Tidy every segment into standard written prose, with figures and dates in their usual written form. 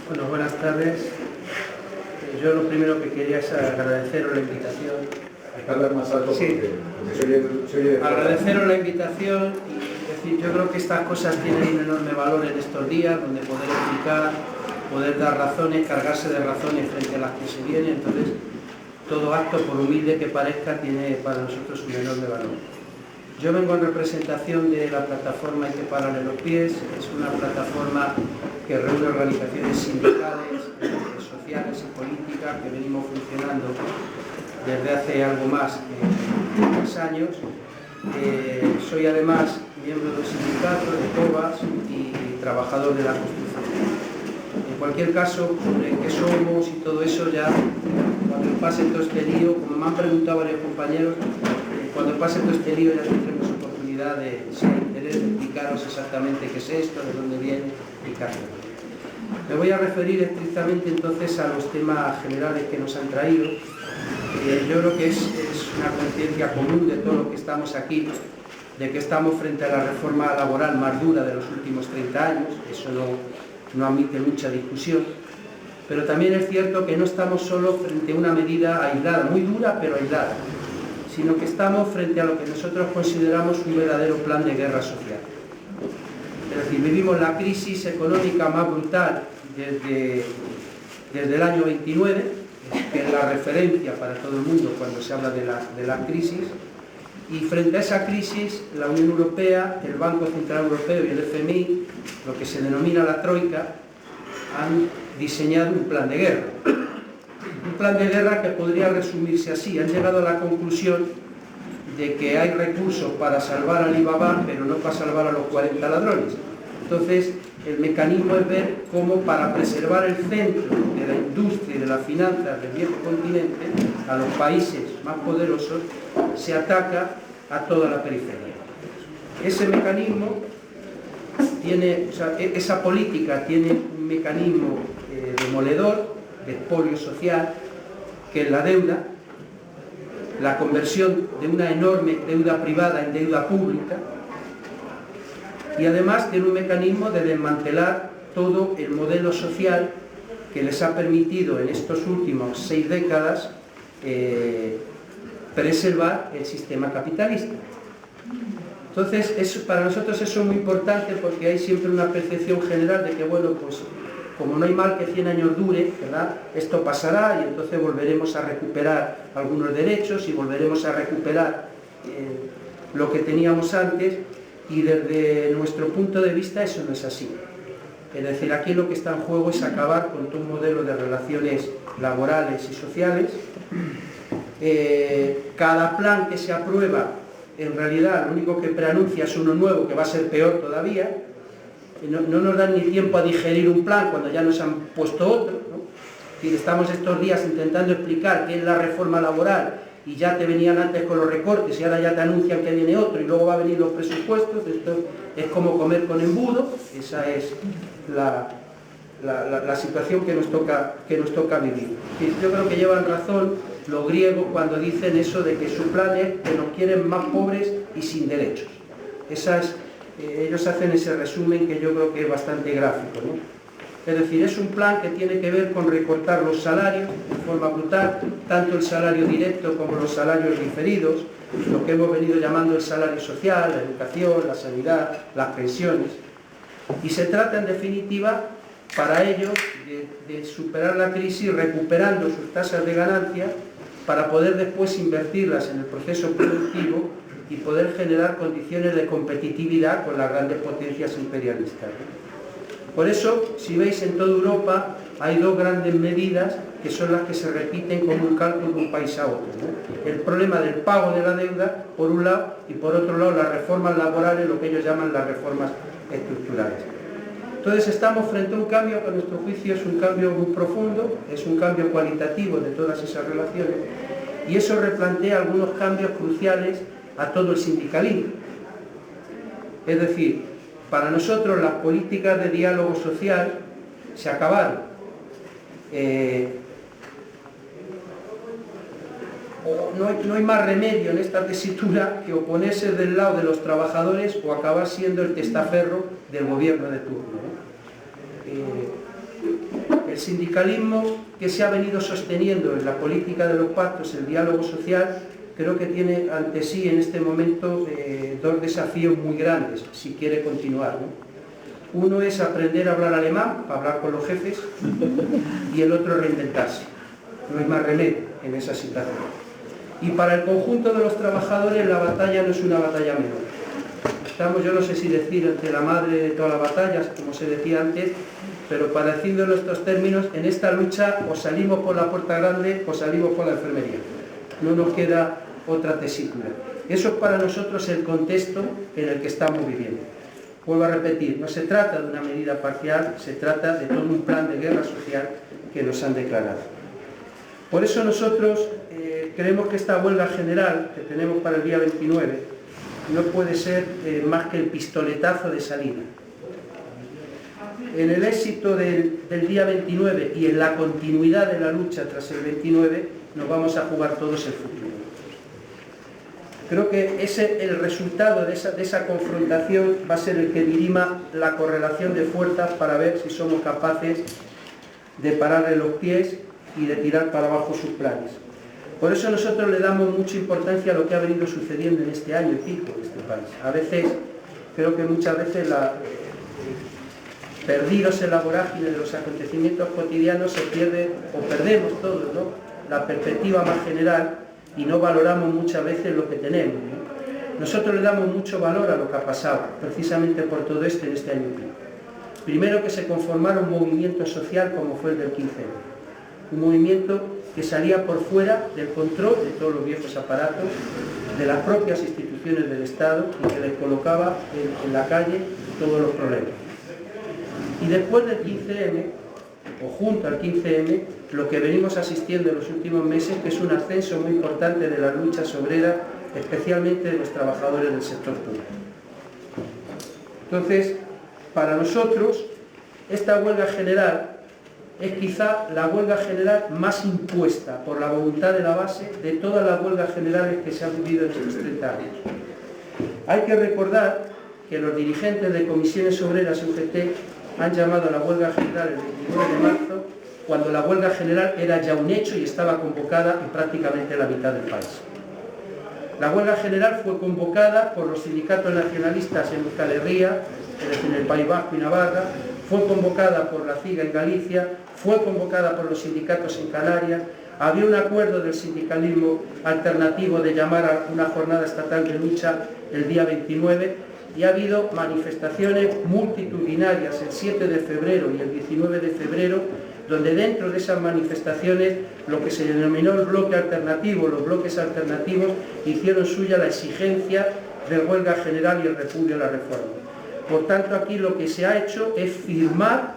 Bueno, buenas tardes. Yo lo primero que quería es agradeceros la invitación. Hay que hablar más alto porque se oye. Agradeceros la invitación y decir, yo creo que estas cosas tienen un enorme valor en estos días, donde poder explicar, poder dar razones, cargarse de razones frente a las que se vienen. Entonces, todo acto, por humilde que parezca, tiene para nosotros un enorme valor. Yo vengo en representación de la plataforma Hay que pararle los pies. Es una plataforma que reúne organizaciones sindicales, sociales y políticas que venimos funcionando desde hace algo más de 3 años. Soy además miembro del sindicato de COBAS y trabajador de la construcción. En cualquier caso, sobre qué somos y todo eso, ya cuando pase todo este lío, como me han preguntado varios compañeros, cuando pase todo este lío ya tendremos oportunidad de, si hay interés, de explicaros exactamente qué es esto, de dónde viene y qué hacemos. Me voy a referir estrictamente entonces a los temas generales que nos han traído. Yo creo que es una conciencia común de todos los que estamos aquí, de que estamos frente a la reforma laboral más dura de los últimos 30 años, eso no admite mucha discusión, pero también es cierto que no estamos solo frente a una medida aislada, muy dura pero aislada, sino que estamos frente a lo que nosotros consideramos un verdadero plan de guerra social. Es decir, vivimos la crisis económica más brutal desde el año 29, que es la referencia para todo el mundo cuando se habla de la crisis, y frente a esa crisis la Unión Europea, el Banco Central Europeo y el FMI, lo que se denomina la Troika, han diseñado un plan de guerra. Un plan de guerra que podría resumirse así. Han llegado a la conclusión de que hay recursos para salvar a Alibaba, pero no para salvar a los 40 ladrones. Entonces, el mecanismo es ver cómo para preservar el centro de la industria y de las finanzas del viejo continente, a los países más poderosos, se ataca a toda la periferia. Ese mecanismo tiene, esa política tiene un mecanismo demoledor, de expolio social, que es la deuda, la conversión de una enorme deuda privada en deuda pública, y además tiene un mecanismo de desmantelar todo el modelo social que les ha permitido en estos últimos 6 décadas preservar el sistema capitalista. Entonces, para nosotros eso es muy importante porque hay siempre una percepción general de que, bueno, pues como no hay mal que 100 años dure, ¿verdad?, esto pasará y entonces volveremos a recuperar algunos derechos y volveremos a recuperar lo que teníamos antes, y desde nuestro punto de vista eso no es así. Es decir, aquí lo que está en juego es acabar con todo un modelo de relaciones laborales y sociales. Cada plan que se aprueba, en realidad lo único que preanuncia es uno nuevo que va a ser peor todavía. No nos dan ni tiempo a digerir un plan cuando ya nos han puesto otro, ¿no? Es decir, estamos estos días intentando explicar qué es la reforma laboral y ya te venían antes con los recortes y ahora ya te anuncian que viene otro y luego va a venir los presupuestos. Esto es como comer con embudo. Esa es la situación que nos toca vivir. Yo creo que llevan razón los griegos cuando dicen eso de que su plan es que nos quieren más pobres y sin derechos. Ellos hacen ese resumen que yo creo que es bastante gráfico, ¿no? Es decir, es un plan que tiene que ver con recortar los salarios de forma brutal, tanto el salario directo como los salarios diferidos, lo que hemos venido llamando el salario social, la educación, la sanidad, las pensiones. Y se trata, en definitiva, para ellos, de superar la crisis recuperando sus tasas de ganancia para poder después invertirlas en el proceso productivo y poder generar condiciones de competitividad con las grandes potencias imperialistas. Por eso, si veis, en toda Europa hay 2 grandes medidas que son las que se repiten como un cálculo de un país a otro, ¿no? El problema del pago de la deuda, por un lado, y por otro lado las reformas laborales, lo que ellos llaman las reformas estructurales. Entonces estamos frente a un cambio que a nuestro juicio es un cambio muy profundo, es un cambio cualitativo de todas esas relaciones, y eso replantea algunos cambios cruciales a todo el sindicalismo. Es decir, para nosotros las políticas de diálogo social se acabaron. No hay más remedio en esta tesitura que oponerse del lado de los trabajadores o acabar siendo el testaferro del gobierno de turno, ¿no? el sindicalismo que se ha venido sosteniendo en la política de los pactos, el diálogo social, creo que tiene ante sí en este momento dos desafíos muy grandes, si quiere continuar, ¿no? Uno es aprender a hablar alemán, para hablar con los jefes, y el otro reinventarse. No hay más remedio en esa situación. Y para el conjunto de los trabajadores la batalla no es una batalla menor. Estamos, yo no sé si decir ante la madre de todas las batallas, como se decía antes, pero para decirlo en estos términos, en esta lucha o salimos por la puerta grande o salimos por la enfermería. No nos queda otra tesitura. Eso es para nosotros el contexto en el que estamos viviendo. Vuelvo a repetir, no se trata de una medida parcial, se trata de todo un plan de guerra social que nos han declarado. Por eso nosotros creemos que esta huelga general que tenemos para el día 29 no puede ser más que el pistoletazo de salida. En el éxito del día 29 y en la continuidad de la lucha tras el 29 nos vamos a jugar todos el futuro. Creo que el resultado de esa confrontación va a ser el que dirima la correlación de fuerzas para ver si somos capaces de pararle los pies y de tirar para abajo sus planes. Por eso nosotros le damos mucha importancia a lo que ha venido sucediendo en este año y pico en este país. A veces, creo que muchas veces perdidos en la vorágine de los acontecimientos cotidianos se pierde, o perdemos todos, ¿no?, la perspectiva más general y no valoramos muchas veces lo que tenemos, ¿no? Nosotros le damos mucho valor a lo que ha pasado, precisamente por todo esto en este año y pico. Primero, que se conformara un movimiento social como fue el del 15M. Un movimiento que salía por fuera del control de todos los viejos aparatos, de las propias instituciones del Estado y que les colocaba en la calle todos los problemas. Y después del 15M, o junto al 15M, lo que venimos asistiendo en los últimos meses, que es un ascenso muy importante de las luchas obreras, especialmente de los trabajadores del sector público. Entonces, para nosotros, esta huelga general es quizá la huelga general más impuesta por la voluntad de la base de todas las huelgas generales que se han vivido en estos 30 años. Hay que recordar que los dirigentes de comisiones obreras y UGT han llamado a la huelga general el 29 de marzo, cuando la huelga general era ya un hecho y estaba convocada en prácticamente la mitad del país. La huelga general fue convocada por los sindicatos nacionalistas en Euskal Herria, es decir, en el País Vasco y Navarra, fue convocada por la CIGA en Galicia, fue convocada por los sindicatos en Canarias, había un acuerdo del sindicalismo alternativo de llamar a una jornada estatal de lucha el día 29 y ha habido manifestaciones multitudinarias el 7 de febrero y el 19 de febrero, donde dentro de esas manifestaciones lo que se denominó el bloque alternativo, los bloques alternativos hicieron suya la exigencia de huelga general y el repudio a la reforma. Por tanto, aquí lo que se ha hecho es firmar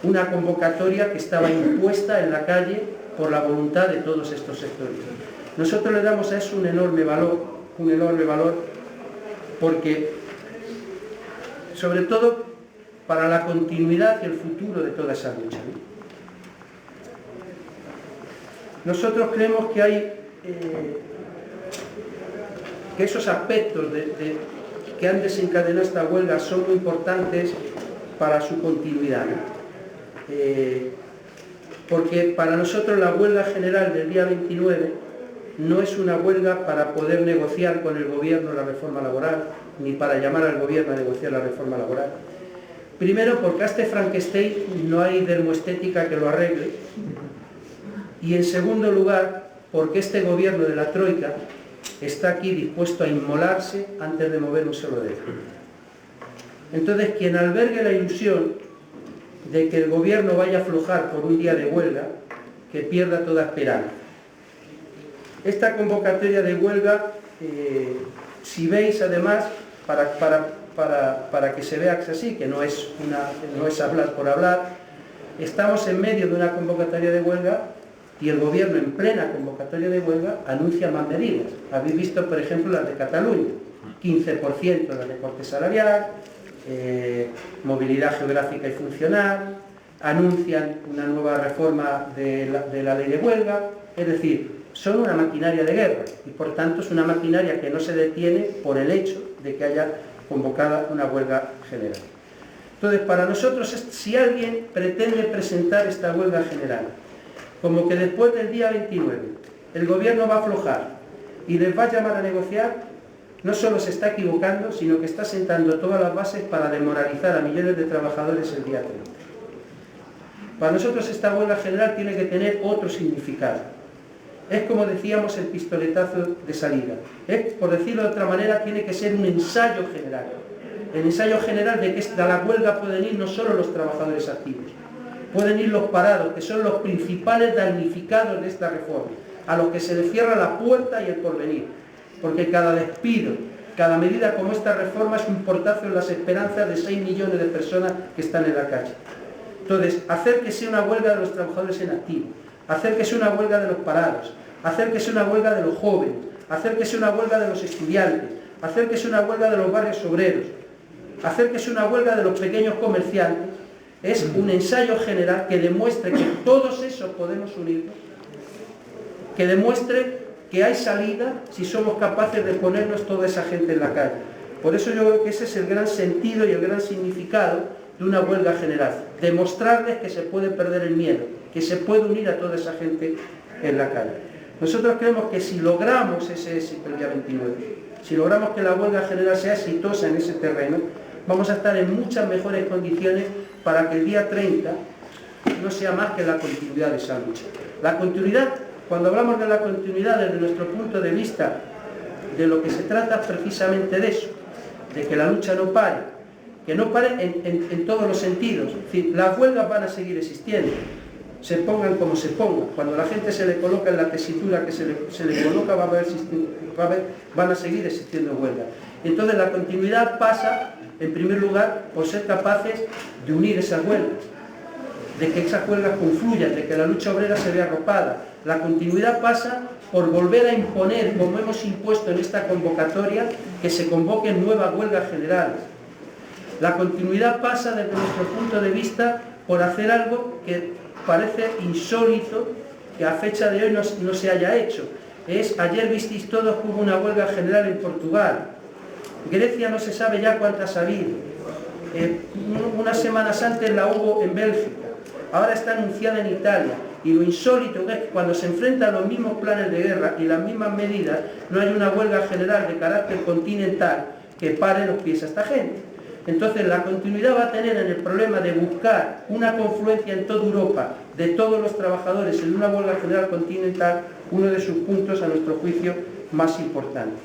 una convocatoria que estaba impuesta en la calle por la voluntad de todos estos sectores. Nosotros le damos a eso un enorme valor, porque, sobre todo, para la continuidad y el futuro de toda esa lucha, ¿no? Nosotros creemos que hay que esos aspectos que han desencadenado esta huelga son muy importantes para su continuidad, ¿no? Porque para nosotros la huelga general del día 29 no es una huelga para poder negociar con el gobierno la reforma laboral, ni para llamar al gobierno a negociar la reforma laboral. Primero, porque a este Frankenstein no hay dermoestética que lo arregle. Y en segundo lugar, porque este gobierno de la Troika está aquí dispuesto a inmolarse antes de mover un solo dedo. Entonces, quien albergue la ilusión de que el gobierno vaya a aflojar por un día de huelga, que pierda toda esperanza. Esta convocatoria de huelga, si veis además, para que se vea que es así, que no es hablar por hablar, estamos en medio de una convocatoria de huelga y el gobierno en plena convocatoria de huelga anuncia más medidas. Habéis visto, por ejemplo, las de Cataluña, 15% de recorte salarial, movilidad geográfica y funcional, anuncian una nueva reforma de la ley de huelga, es decir, son una maquinaria de guerra y por tanto es una maquinaria que no se detiene por el hecho de que haya convocada una huelga general. Entonces, para nosotros, si alguien pretende presentar esta huelga general como que después del día 29 el gobierno va a aflojar y les va a llamar a negociar, no solo se está equivocando, sino que está sentando todas las bases para desmoralizar a millones de trabajadores el día 30. Para nosotros esta huelga general tiene que tener otro significado. Es como decíamos el pistoletazo de salida. Por decirlo de otra manera, tiene que ser un ensayo general. El ensayo general de que a la huelga pueden ir no solo los trabajadores activos, pueden ir los parados, que son los principales damnificados de esta reforma, a los que se les cierra la puerta y el porvenir, porque cada despido, cada medida como esta reforma es un portazo en las esperanzas de 6 millones de personas que están en la calle. Entonces, hacer que sea una huelga de los trabajadores en activo, hacer que sea una huelga de los parados, hacer que sea una huelga de los jóvenes, hacer que sea una huelga de los estudiantes, hacer que sea una huelga de los barrios obreros, hacer que sea una huelga de los pequeños comerciantes, es un ensayo general que demuestre que todos esos podemos unirnos, que demuestre que hay salida si somos capaces de ponernos toda esa gente en la calle. Por eso yo creo que ese es el gran sentido y el gran significado de una huelga general, demostrarles que se puede perder el miedo, que se puede unir a toda esa gente en la calle. Nosotros creemos que si logramos ese éxito el día 29, si logramos que la huelga general sea exitosa en ese terreno, vamos a estar en muchas mejores condiciones para que el día 30 no sea más que la continuidad de esa lucha. La continuidad, cuando hablamos de la continuidad desde nuestro punto de vista, de lo que se trata precisamente de eso, de que la lucha no pare, que no pare en todos los sentidos. Es decir, las huelgas van a seguir existiendo, se pongan como se pongan. Cuando la gente se le coloca en la tesitura que se le coloca, van a seguir existiendo huelgas. Entonces la continuidad pasa, en primer lugar, por ser capaces de unir esas huelgas, de que esas huelgas confluyan, de que la lucha obrera se vea arropada. La continuidad pasa por volver a imponer, como hemos impuesto en esta convocatoria, que se convoquen nuevas huelgas generales. La continuidad pasa, desde nuestro punto de vista, por hacer algo que parece insólito, que a fecha de hoy no se haya hecho. Ayer visteis todos que hubo una huelga general en Portugal. Grecia no se sabe ya cuántas ha habido. Unas semanas antes la hubo en Bélgica. Ahora está anunciada en Italia. Y lo insólito es que cuando se enfrentan los mismos planes de guerra y las mismas medidas, no hay una huelga general de carácter continental que pare los pies a esta gente. Entonces la continuidad va a tener en el problema de buscar una confluencia en toda Europa de todos los trabajadores en una huelga general continental, uno de sus puntos, a nuestro juicio, más importantes.